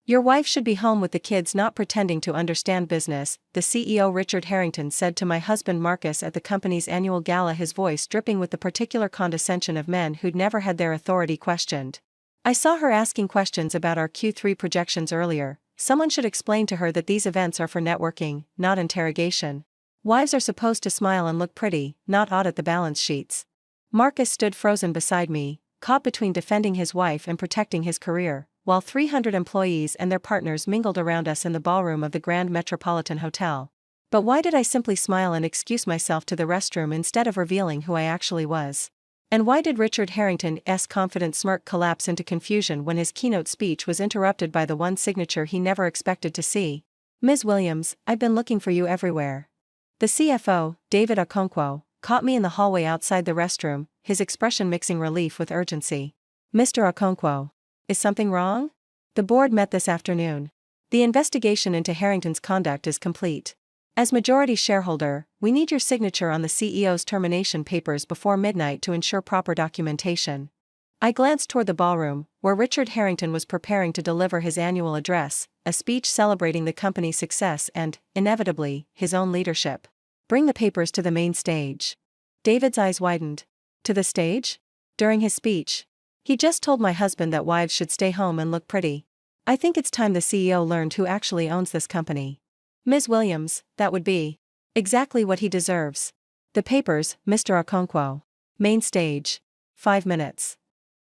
Your wife should be home with the kids, not pretending to understand business, the CEO Richard Harrington said to my husband Marcus at the company's annual gala, his voice dripping with the particular condescension of men who'd never had their authority questioned. I saw her asking questions about our Q3 projections earlier. Someone should explain to her that these events are for networking, not interrogation. Wives are supposed to smile and look pretty, not audit the balance sheets. Marcus stood frozen beside me, caught between defending his wife and protecting his career, while 300 employees and their partners mingled around us in the ballroom of the Grand Metropolitan Hotel. But why did I simply smile and excuse myself to the restroom instead of revealing who I actually was? And why did Richard Harrington's confident smirk collapse into confusion when his keynote speech was interrupted by the one signature he never expected to see? Ms. Williams, I've been looking for you everywhere. The CFO, David Okonkwo, caught me in the hallway outside the restroom, his expression mixing relief with urgency. Mr. Okonkwo, is something wrong? The board met this afternoon. The investigation into Harrington's conduct is complete. As majority shareholder, we need your signature on the CEO's termination papers before midnight to ensure proper documentation. I glanced toward the ballroom, where Richard Harrington was preparing to deliver his annual address, a speech celebrating the company's success and, inevitably, his own leadership. Bring the papers to the main stage. David's eyes widened. To the stage? During his speech. He just told my husband that wives should stay home and look pretty. I think it's time the CEO learned who actually owns this company. Ms. Williams, that would be exactly what he deserves. The papers, Mr. Okonkwo. Main stage. 5 minutes.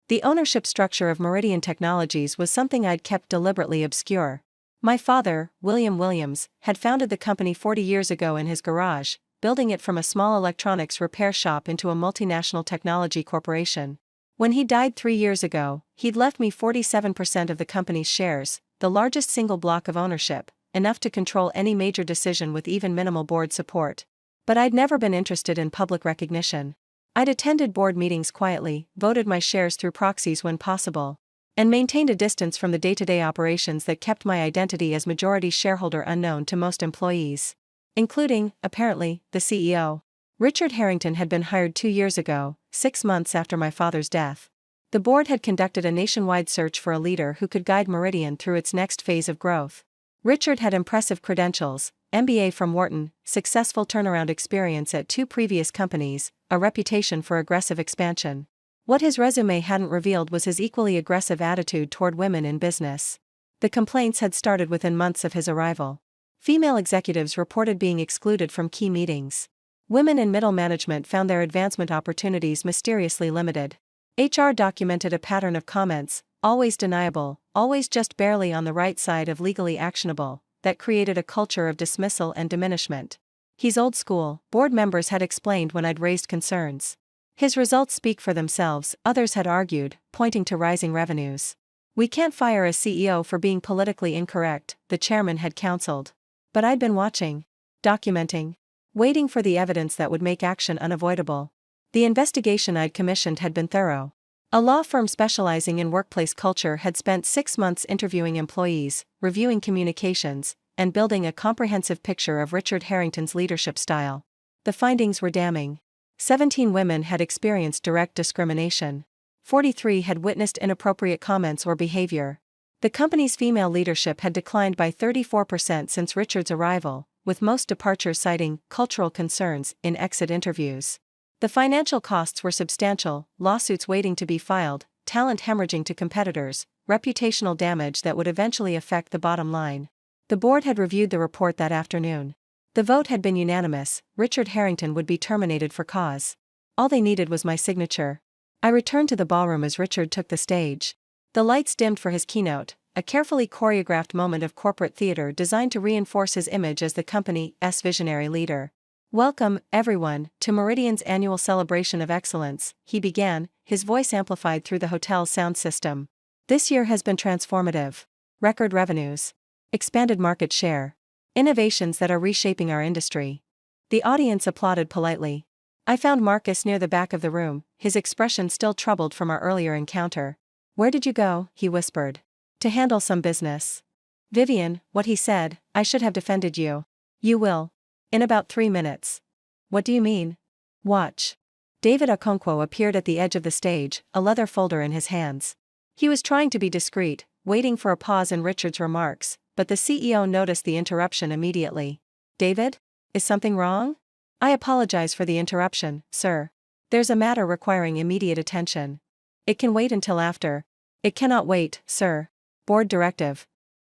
The ownership structure of Meridian Technologies was something I'd kept deliberately obscure. My father, William Williams, had founded the company 40 years ago in his garage, building it from a small electronics repair shop into a multinational technology corporation. When he died 3 years ago, he'd left me 47% of the company's shares, the largest single block of ownership, enough to control any major decision with even minimal board support. But I'd never been interested in public recognition. I'd attended board meetings quietly, voted my shares through proxies when possible, and maintained a distance from the day-to-day operations that kept my identity as majority shareholder unknown to most employees. Including, apparently, the CEO. Richard Harrington had been hired 2 years ago, 6 months after my father's death. The board had conducted a nationwide search for a leader who could guide Meridian through its next phase of growth. Richard had impressive credentials, MBA from Wharton, successful turnaround experience at 2 previous companies, a reputation for aggressive expansion. What his resume hadn't revealed was his equally aggressive attitude toward women in business. The complaints had started within months of his arrival. Female executives reported being excluded from key meetings. Women in middle management found their advancement opportunities mysteriously limited. HR documented a pattern of comments, always deniable, always just barely on the right side of legally actionable, that created a culture of dismissal and diminishment. He's old school, board members had explained when I'd raised concerns. His results speak for themselves, others had argued, pointing to rising revenues. We can't fire a CEO for being politically incorrect, the chairman had counseled. But I'd been watching, documenting, waiting for the evidence that would make action unavoidable. The investigation I'd commissioned had been thorough. A law firm specializing in workplace culture had spent 6 months interviewing employees, reviewing communications, and building a comprehensive picture of Richard Harrington's leadership style. The findings were damning. 17 women had experienced direct discrimination. 43 had witnessed inappropriate comments or behavior. The company's female leadership had declined by 34% since Richard's arrival, with most departures citing cultural concerns in exit interviews. The financial costs were substantial, lawsuits waiting to be filed, talent hemorrhaging to competitors, reputational damage that would eventually affect the bottom line. The board had reviewed the report that afternoon. The vote had been unanimous. Richard Harrington would be terminated for cause. All they needed was my signature. I returned to the ballroom as Richard took the stage. The lights dimmed for his keynote, a carefully choreographed moment of corporate theater designed to reinforce his image as the company's visionary leader. Welcome, everyone, to Meridian's annual celebration of excellence, he began, his voice amplified through the hotel's sound system. This year has been transformative. Record revenues. Expanded market share. Innovations that are reshaping our industry. The audience applauded politely. I found Marcus near the back of the room, his expression still troubled from our earlier encounter. Where did you go? He whispered. To handle some business. Vivian, what he said, I should have defended you. You will. In about 3 minutes. What do you mean? Watch. David Okonkwo appeared at the edge of the stage, a leather folder in his hands. He was trying to be discreet, waiting for a pause in Richard's remarks, but the CEO noticed the interruption immediately. David? Is something wrong? I apologize for the interruption, sir. There's a matter requiring immediate attention. It can wait until after. It cannot wait, sir. Board directive.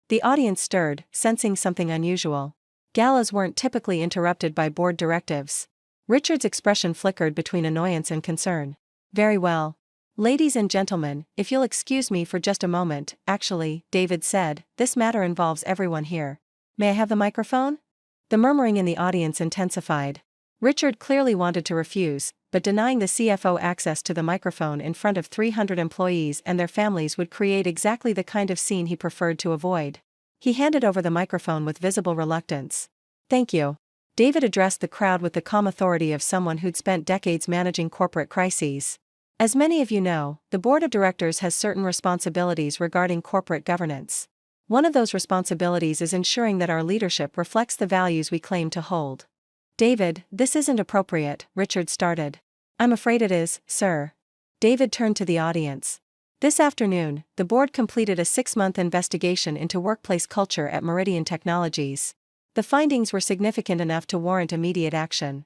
The audience stirred, sensing something unusual. Galas weren't typically interrupted by board directives. Richard's expression flickered between annoyance and concern. Very well. Ladies and gentlemen, if you'll excuse me for just a moment, actually, David said, this matter involves everyone here. May I have the microphone? The murmuring in the audience intensified. Richard clearly wanted to refuse, but denying the CFO access to the microphone in front of 300 employees and their families would create exactly the kind of scene he preferred to avoid. He handed over the microphone with visible reluctance. Thank you. David addressed the crowd with the calm authority of someone who'd spent decades managing corporate crises. As many of you know, the board of directors has certain responsibilities regarding corporate governance. One of those responsibilities is ensuring that our leadership reflects the values we claim to hold. David, this isn't appropriate, Richard started. I'm afraid it is, sir. David turned to the audience. This afternoon, the board completed a 6-month investigation into workplace culture at Meridian Technologies. The findings were significant enough to warrant immediate action.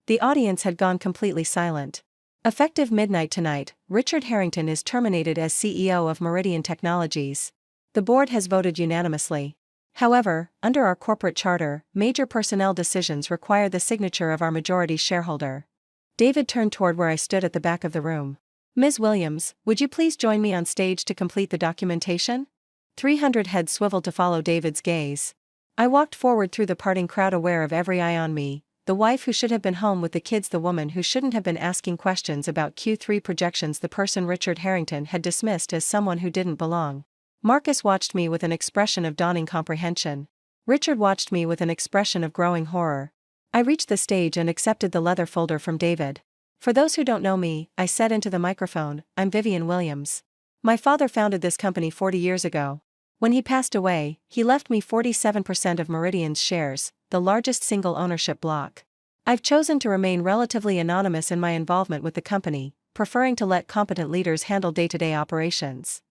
The audience had gone completely silent. Effective midnight tonight, Richard Harrington is terminated as CEO of Meridian Technologies. The board has voted unanimously. However, under our corporate charter, major personnel decisions require the signature of our majority shareholder. David turned toward where I stood at the back of the room. Ms. Williams, would you please join me on stage to complete the documentation? 300 heads swiveled to follow David's gaze. I walked forward through the parting crowd, aware of every eye on me. The wife who should have been home with the kids, the woman who shouldn't have been asking questions about Q3 projections, the person Richard Harrington had dismissed as someone who didn't belong. Marcus watched me with an expression of dawning comprehension. Richard watched me with an expression of growing horror. I reached the stage and accepted the leather folder from David. For those who don't know me, I said into the microphone, I'm Vivian Williams. My father founded this company 40 years ago. When he passed away, he left me 47% of Meridian's shares, the largest single ownership block. I've chosen to remain relatively anonymous in my involvement with the company, preferring to let competent leaders handle day-to-day operations.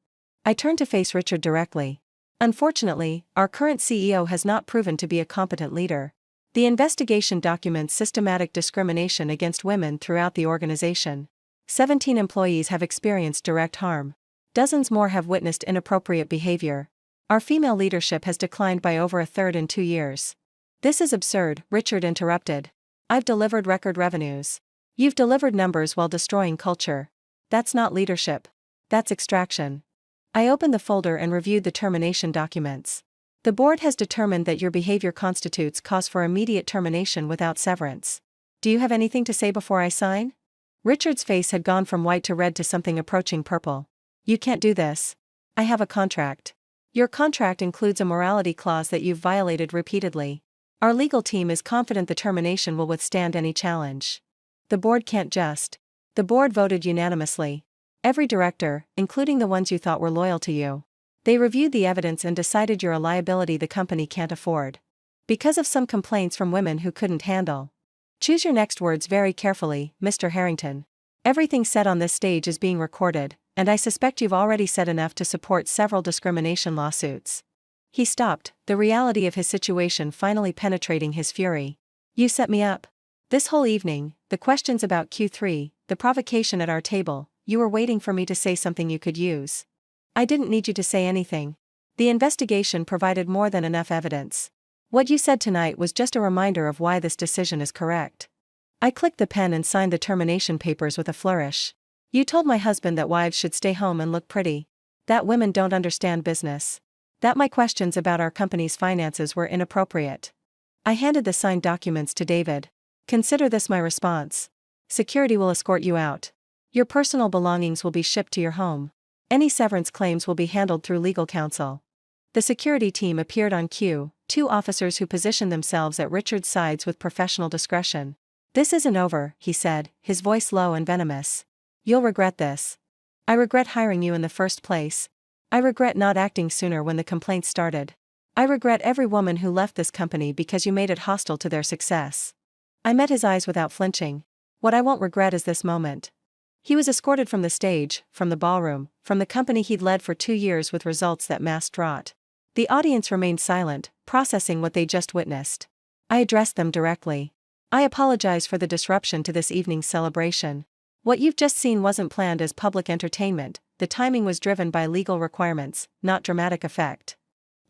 I turned to face Richard directly. Unfortunately, our current CEO has not proven to be a competent leader. The investigation documents systematic discrimination against women throughout the organization. 17 employees have experienced direct harm. Dozens more have witnessed inappropriate behavior. Our female leadership has declined by over a third in 2 years. This is absurd, Richard interrupted. I've delivered record revenues. You've delivered numbers while destroying culture. That's not leadership. That's extraction. I opened the folder and reviewed the termination documents. The board has determined that your behavior constitutes cause for immediate termination without severance. Do you have anything to say before I sign? Richard's face had gone from white to red to something approaching purple. You can't do this. I have a contract. Your contract includes a morality clause that you've violated repeatedly. Our legal team is confident the termination will withstand any challenge. The board can't just. The board voted unanimously. Every director, including the ones you thought were loyal to you. They reviewed the evidence and decided you're a liability the company can't afford. Because of some complaints from women who couldn't handle. Choose your next words very carefully, Mr. Harrington. Everything said on this stage is being recorded, and I suspect you've already said enough to support several discrimination lawsuits. He stopped, the reality of his situation finally penetrating his fury. You set me up. This whole evening, the questions about Q3, the provocation at our table, you were waiting for me to say something you could use. I didn't need you to say anything. The investigation provided more than enough evidence. What you said tonight was just a reminder of why this decision is correct. I clicked the pen and signed the termination papers with a flourish. You told my husband that wives should stay home and look pretty. That women don't understand business. That my questions about our company's finances were inappropriate. I handed the signed documents to David. Consider this my response. Security will escort you out. Your personal belongings will be shipped to your home. Any severance claims will be handled through legal counsel. The security team appeared on cue, 2 officers who positioned themselves at Richard's sides with professional discretion. This isn't over, he said, his voice low and venomous. You'll regret this. I regret hiring you in the first place. I regret not acting sooner when the complaints started. I regret every woman who left this company because you made it hostile to their success. I met his eyes without flinching. What I won't regret is this moment. He was escorted from the stage, from the ballroom, from the company he'd led for 2 years with results that masked rot. The audience remained silent, processing what they just witnessed. I addressed them directly. I apologize for the disruption to this evening's celebration. What you've just seen wasn't planned as public entertainment, the timing was driven by legal requirements, not dramatic effect.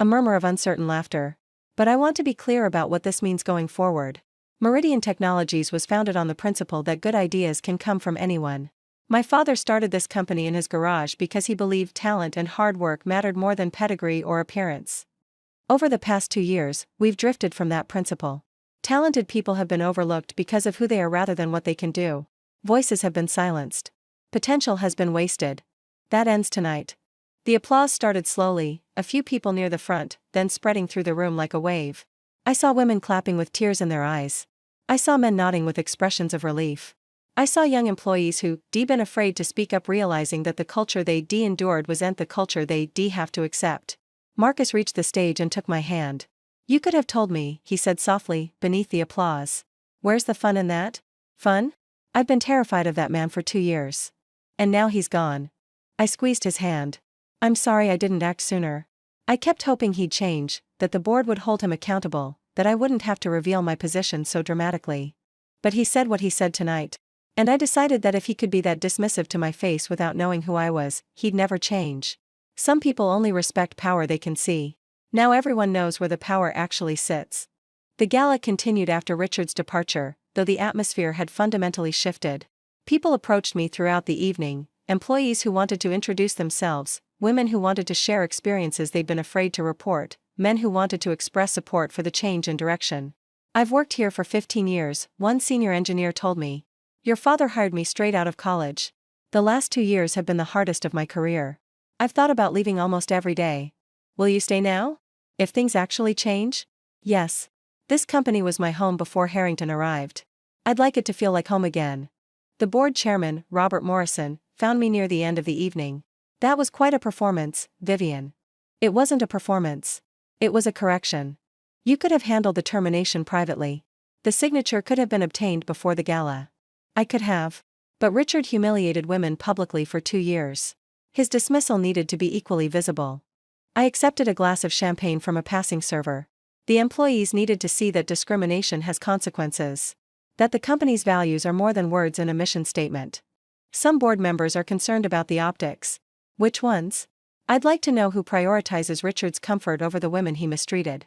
A murmur of uncertain laughter. But I want to be clear about what this means going forward. Meridian Technologies was founded on the principle that good ideas can come from anyone. My father started this company in his garage because he believed talent and hard work mattered more than pedigree or appearance. Over the past 2 years, we've drifted from that principle. Talented people have been overlooked because of who they are rather than what they can do. Voices have been silenced. Potential has been wasted. That ends tonight. The applause started slowly, a few people near the front, then spreading through the room like a wave. I saw women clapping with tears in their eyes. I saw men nodding with expressions of relief. I saw young employees who been afraid to speak up, realizing that the culture they endured wasn't the culture they have to accept. Marcus reached the stage and took my hand. "You could have told me," he said softly, beneath the applause. "Where's the fun in that?" Fun? I've been terrified of that man for 2 years. And now he's gone. I squeezed his hand. "I'm sorry I didn't act sooner. I kept hoping he'd change, that the board would hold him accountable, that I wouldn't have to reveal my position so dramatically. But he said what he said tonight. And I decided that if he could be that dismissive to my face without knowing who I was, he'd never change. Some people only respect power they can see. Now everyone knows where the power actually sits." The gala continued after Richard's departure, though the atmosphere had fundamentally shifted. People approached me throughout the evening, employees who wanted to introduce themselves, women who wanted to share experiences they'd been afraid to report, men who wanted to express support for the change in direction. "I've worked here for 15 years, one senior engineer told me. Your father hired me straight out of college. The last 2 years have been the hardest of my career. I've thought about leaving almost every day. Will you stay now? If things actually change?" "Yes. This company was my home before Harrington arrived. I'd like it to feel like home again." The board chairman, Robert Morrison, found me near the end of the evening. "That was quite a performance, Vivian." "It wasn't a performance. It was a correction. You could have handled the termination privately. The signature could have been obtained before the gala." "I could have. But Richard humiliated women publicly for 2 years. His dismissal needed to be equally visible." I accepted a glass of champagne from a passing server. The employees needed to see that discrimination has consequences. That the company's values are more than words in a mission statement. Some board members are concerned about the optics. "Which ones?" "I'd like to know who prioritizes Richard's comfort over the women he mistreated."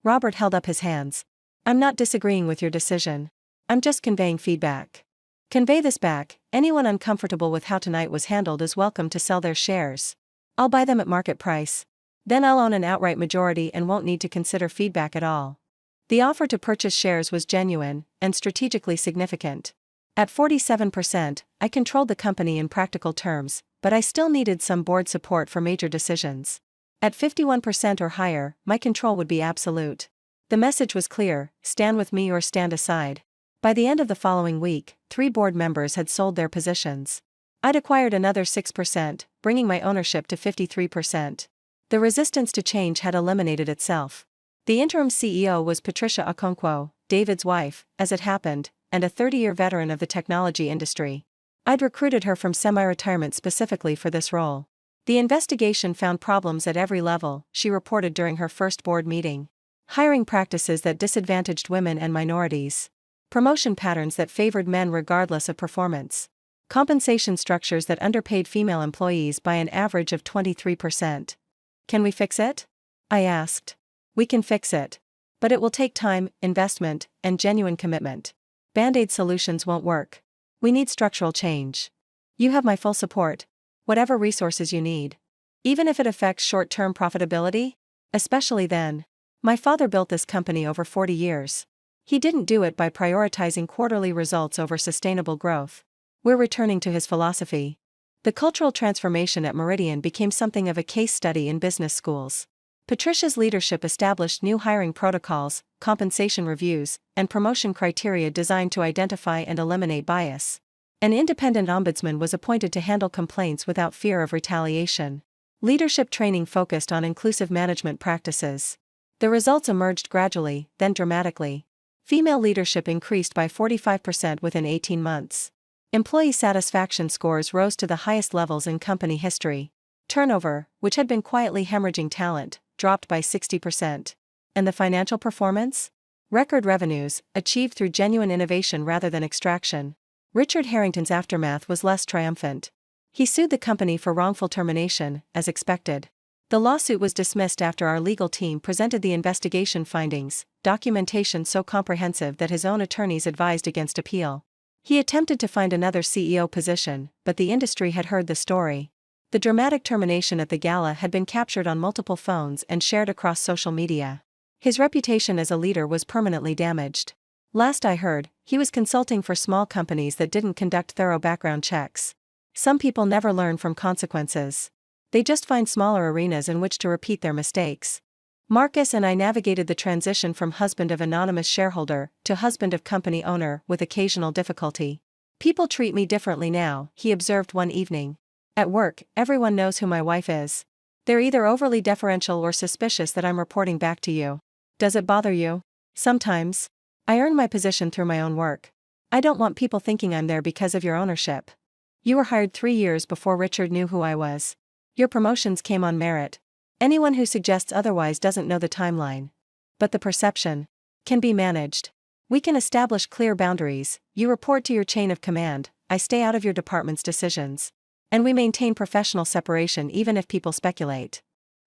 Robert held up his hands. "I'm not disagreeing with your decision. I'm just conveying feedback. Convey this back. Anyone uncomfortable with how tonight was handled is welcome to sell their shares. I'll buy them at market price. Then I'll own an outright majority and won't need to consider feedback at all." The offer to purchase shares was genuine and strategically significant. At 47%, I controlled the company in practical terms, but I still needed some board support for major decisions. At 51% or higher, my control would be absolute. The message was clear: stand with me or stand aside. By the end of the following week, 3 board members had sold their positions. I'd acquired another 6%, bringing my ownership to 53%. The resistance to change had eliminated itself. The interim CEO was Patricia Okonkwo, David's wife, as it happened, and a 30-year veteran of the technology industry. I'd recruited her from semi-retirement specifically for this role. "The investigation found problems at every level," she reported during her first board meeting. "Hiring practices that disadvantaged women and minorities. Promotion patterns that favored men regardless of performance. Compensation structures that underpaid female employees by an average of 23%. Can we fix it?" I asked. "We can fix it. But it will take time, investment, and genuine commitment. Band-aid solutions won't work. We need structural change. You have my full support. Whatever resources you need. Even if it affects short-term profitability? Especially then. My father built this company over 40 years. He didn't do it by prioritizing quarterly results over sustainable growth. We're returning to his philosophy." The cultural transformation at Meridian became something of a case study in business schools. Patricia's leadership established new hiring protocols, compensation reviews, and promotion criteria designed to identify and eliminate bias. An independent ombudsman was appointed to handle complaints without fear of retaliation. Leadership training focused on inclusive management practices. The results emerged gradually, then dramatically. Female leadership increased by 45% within 18 months. Employee satisfaction scores rose to the highest levels in company history. Turnover, which had been quietly hemorrhaging talent, dropped by 60%. And the financial performance? Record revenues, achieved through genuine innovation rather than extraction. Richard Harrington's aftermath was less triumphant. He sued the company for wrongful termination, as expected. The lawsuit was dismissed after our legal team presented the investigation findings, documentation so comprehensive that his own attorneys advised against appeal. He attempted to find another CEO position, but the industry had heard the story. The dramatic termination at the gala had been captured on multiple phones and shared across social media. His reputation as a leader was permanently damaged. Last I heard, he was consulting for small companies that didn't conduct thorough background checks. Some people never learn from consequences. They just find smaller arenas in which to repeat their mistakes. Marcus and I navigated the transition from husband of anonymous shareholder to husband of company owner with occasional difficulty. People treat me differently now, he observed one evening. At work, everyone knows who my wife is. They're either overly deferential or suspicious that I'm reporting back to you. Does it bother you? Sometimes. I earn my position through my own work. I don't want people thinking I'm there because of your ownership. You were hired 3 years before Richard knew who I was. Your promotions came on merit. Anyone who suggests otherwise doesn't know the timeline. But the perception can be managed. We can establish clear boundaries. You report to your chain of command, I stay out of your department's decisions. And we maintain professional separation even if people speculate.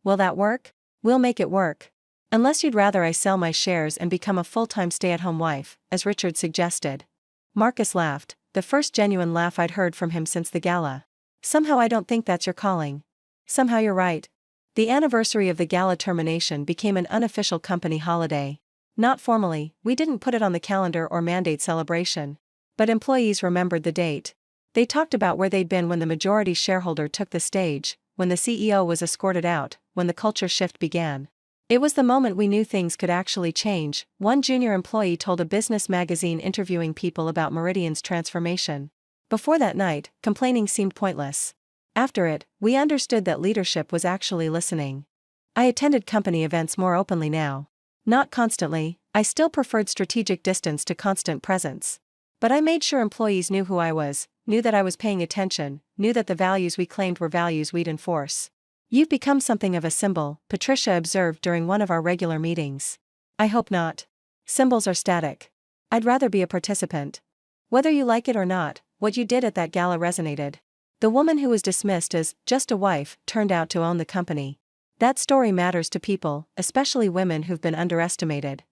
Will that work? We'll make it work. Unless you'd rather I sell my shares and become a full-time stay-at-home wife, as Richard suggested. Marcus laughed, the first genuine laugh I'd heard from him since the gala. Somehow I don't think that's your calling. Somehow you're right. The anniversary of the gala termination became an unofficial company holiday. Not formally, we didn't put it on the calendar or mandate celebration. But employees remembered the date. They talked about where they'd been when the majority shareholder took the stage, when the CEO was escorted out, when the culture shift began. It was the moment we knew things could actually change, one junior employee told a business magazine interviewing people about Meridian's transformation. Before that night, complaining seemed pointless. After it, we understood that leadership was actually listening. I attended company events more openly now. Not constantly, I still preferred strategic distance to constant presence. But I made sure employees knew who I was, knew that I was paying attention, knew that the values we claimed were values we'd enforce. You've become something of a symbol, Patricia observed during one of our regular meetings. I hope not. Symbols are static. I'd rather be a participant. Whether you like it or not, what you did at that gala resonated. The woman who was dismissed as just a wife turned out to own the company. That story matters to people, especially women who've been underestimated.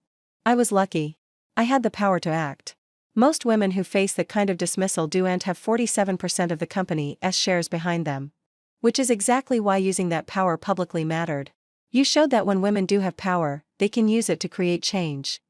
I was lucky. I had the power to act. Most women who face that kind of dismissal do and have 47% of the company's shares behind them. Which is exactly why using that power publicly mattered. You showed that when women do have power, they can use it to create change.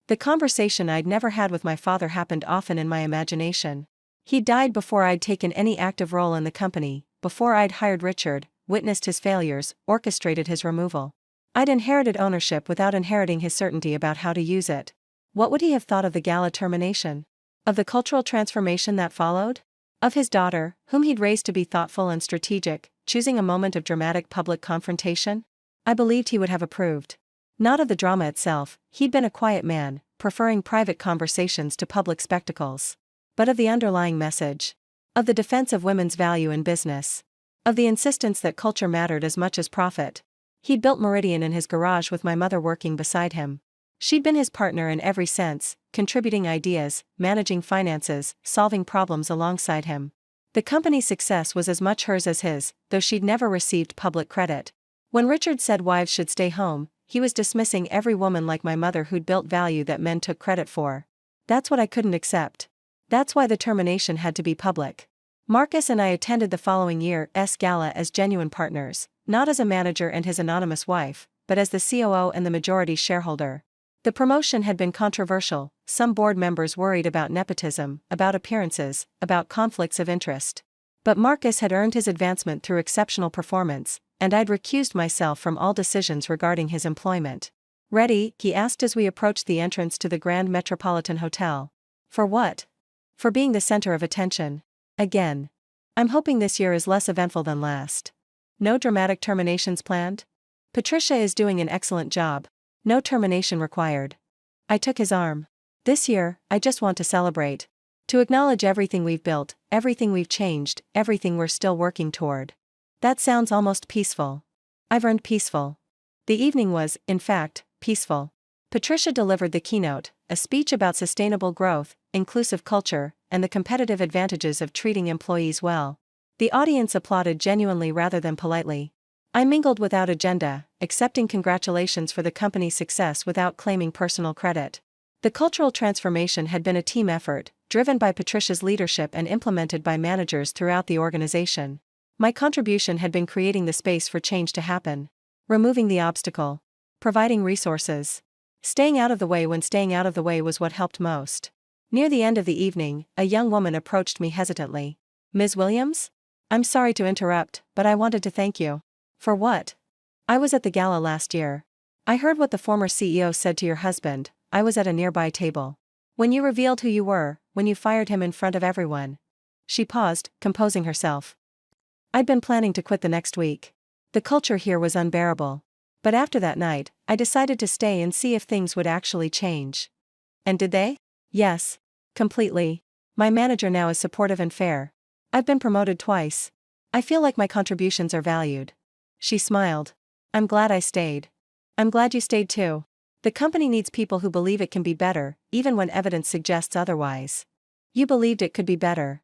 The conversation I'd never had with my father happened often in my imagination. He died before I'd taken any active role in the company, before I'd hired Richard, witnessed his failures, orchestrated his removal. I'd inherited ownership without inheriting his certainty about how to use it. What would he have thought of the gala termination? Of the cultural transformation that followed? Of his daughter, whom he'd raised to be thoughtful and strategic, choosing a moment of dramatic public confrontation? I believed he would have approved. Not of the drama itself, he'd been a quiet man, preferring private conversations to public spectacles. But of the underlying message. Of the defense of women's value in business. Of the insistence that culture mattered as much as profit. He'd built Meridian in his garage with my mother working beside him. She'd been his partner in every sense, contributing ideas, managing finances, solving problems alongside him. The company's success was as much hers as his, though she'd never received public credit. When Richard said wives should stay home, he was dismissing every woman like my mother who'd built value that men took credit for. That's what I couldn't accept. That's why the termination had to be public. Marcus and I attended the following year's gala as genuine partners, not as a manager and his anonymous wife, but as the COO and the majority shareholder. The promotion had been controversial, some board members worried about nepotism, about appearances, about conflicts of interest. But Marcus had earned his advancement through exceptional performance, and I'd recused myself from all decisions regarding his employment. Ready? He asked as we approached the entrance to the Grand Metropolitan Hotel. For what? For being the center of attention. Again. I'm hoping this year is less eventful than last. No dramatic terminations planned? Patricia is doing an excellent job. No termination required. I took his arm. This year, I just want to celebrate. To acknowledge everything we've built, everything we've changed, everything we're still working toward. That sounds almost peaceful. I've earned peaceful. The evening was, in fact, peaceful. Patricia delivered the keynote, a speech about sustainable growth, inclusive culture, and the competitive advantages of treating employees well. The audience applauded genuinely rather than politely. I mingled without agenda, accepting congratulations for the company's success without claiming personal credit. The cultural transformation had been a team effort, driven by Patricia's leadership and implemented by managers throughout the organization. My contribution had been creating the space for change to happen. Removing the obstacle. Providing resources. Staying out of the way when staying out of the way was what helped most. Near the end of the evening, a young woman approached me hesitantly. "Ms. Williams? I'm sorry to interrupt, but I wanted to thank you." "For what?" "I was at the gala last year. I heard what the former CEO said to your husband. I was at a nearby table. When you revealed who you were, when you fired him in front of everyone." She paused, composing herself. I'd been planning to quit the next week. The culture here was unbearable. But after that night, I decided to stay and see if things would actually change. And did they? Yes. Completely. My manager now is supportive and fair. I've been promoted twice. I feel like my contributions are valued. She smiled. I'm glad I stayed. I'm glad you stayed too. The company needs people who believe it can be better, even when evidence suggests otherwise. You believed it could be better.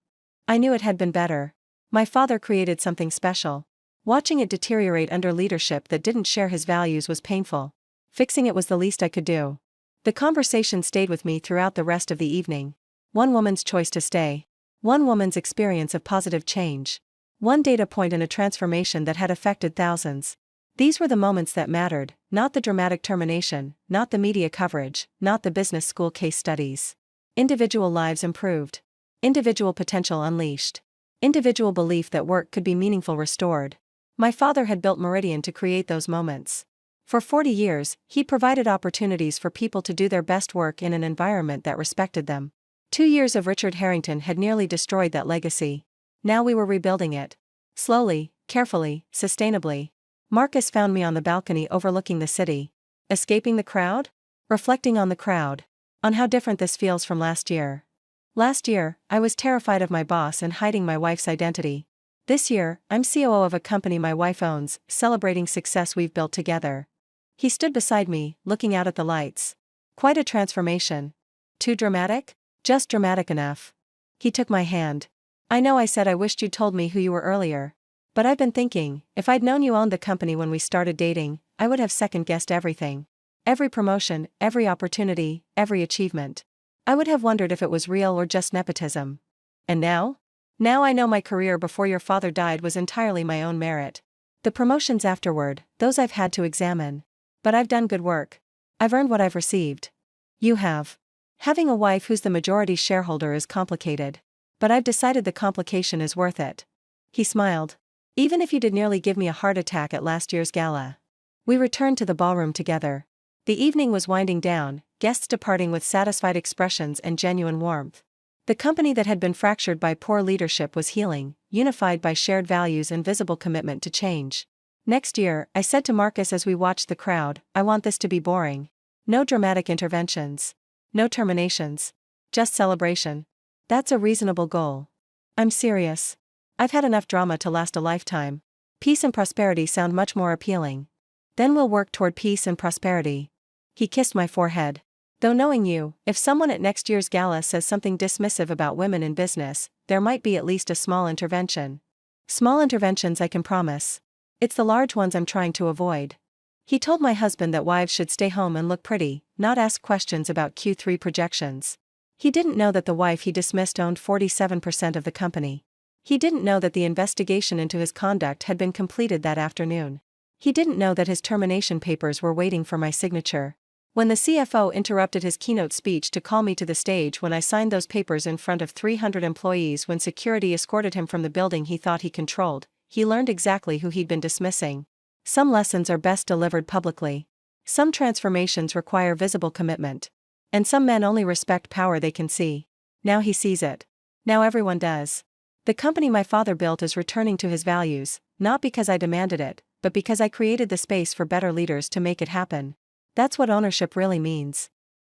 I knew it had been better. My father created something special. Watching it deteriorate under leadership that didn't share his values was painful. Fixing it was the least I could do. The conversation stayed with me throughout the rest of the evening. One woman's choice to stay. One woman's experience of positive change. One data point in a transformation that had affected thousands. These were the moments that mattered, not the dramatic termination, not the media coverage, not the business school case studies. Individual lives improved. Individual potential unleashed. Individual belief that work could be meaningful restored. My father had built Meridian to create those moments. For 40 years, he provided opportunities for people to do their best work in an environment that respected them. 2 years of Richard Harrington had nearly destroyed that legacy. Now we were rebuilding it. Slowly, carefully, sustainably. Marcus found me on the balcony overlooking the city. Escaping the crowd? Reflecting on the crowd. On how different this feels from last year. Last year, I was terrified of my boss and hiding my wife's identity. This year, I'm COO of a company my wife owns, celebrating success we've built together. He stood beside me, looking out at the lights. Quite a transformation. Too dramatic? Just dramatic enough. He took my hand. I know I said I wished you'd told me who you were earlier. But I've been thinking, if I'd known you owned the company when we started dating, I would have second-guessed everything. Every promotion, every opportunity, every achievement. I would have wondered if it was real or just nepotism. And now? Now I know my career before your father died was entirely my own merit. The promotions afterward, those I've had to examine. But I've done good work. I've earned what I've received. You have. Having a wife who's the majority shareholder is complicated. But I've decided the complication is worth it. He smiled. Even if you did nearly give me a heart attack at last year's gala. We returned to the ballroom together. The evening was winding down, guests departing with satisfied expressions and genuine warmth. The company that had been fractured by poor leadership was healing, unified by shared values and visible commitment to change. Next year, I said to Marcus as we watched the crowd, I want this to be boring. No dramatic interventions. No terminations. Just celebration. That's a reasonable goal. I'm serious. I've had enough drama to last a lifetime. Peace and prosperity sound much more appealing. Then we'll work toward peace and prosperity. He kissed my forehead. Though knowing you, if someone at next year's gala says something dismissive about women in business, there might be at least a small intervention. Small interventions I can promise. It's the large ones I'm trying to avoid. He told my husband that wives should stay home and look pretty, not ask questions about Q3 projections. He didn't know that the wife he dismissed owned 47% of the company. He didn't know that the investigation into his conduct had been completed that afternoon. He didn't know that his termination papers were waiting for my signature. When the CFO interrupted his keynote speech to call me to the stage when I signed those papers in front of 300 employees when security escorted him from the building he thought he controlled, he learned exactly who he'd been dismissing. Some lessons are best delivered publicly. Some transformations require visible commitment. And some men only respect power they can see. Now he sees it. Now everyone does. The company my father built is returning to his values, not because I demanded it, but because I created the space for better leaders to make it happen. That's what ownership really means.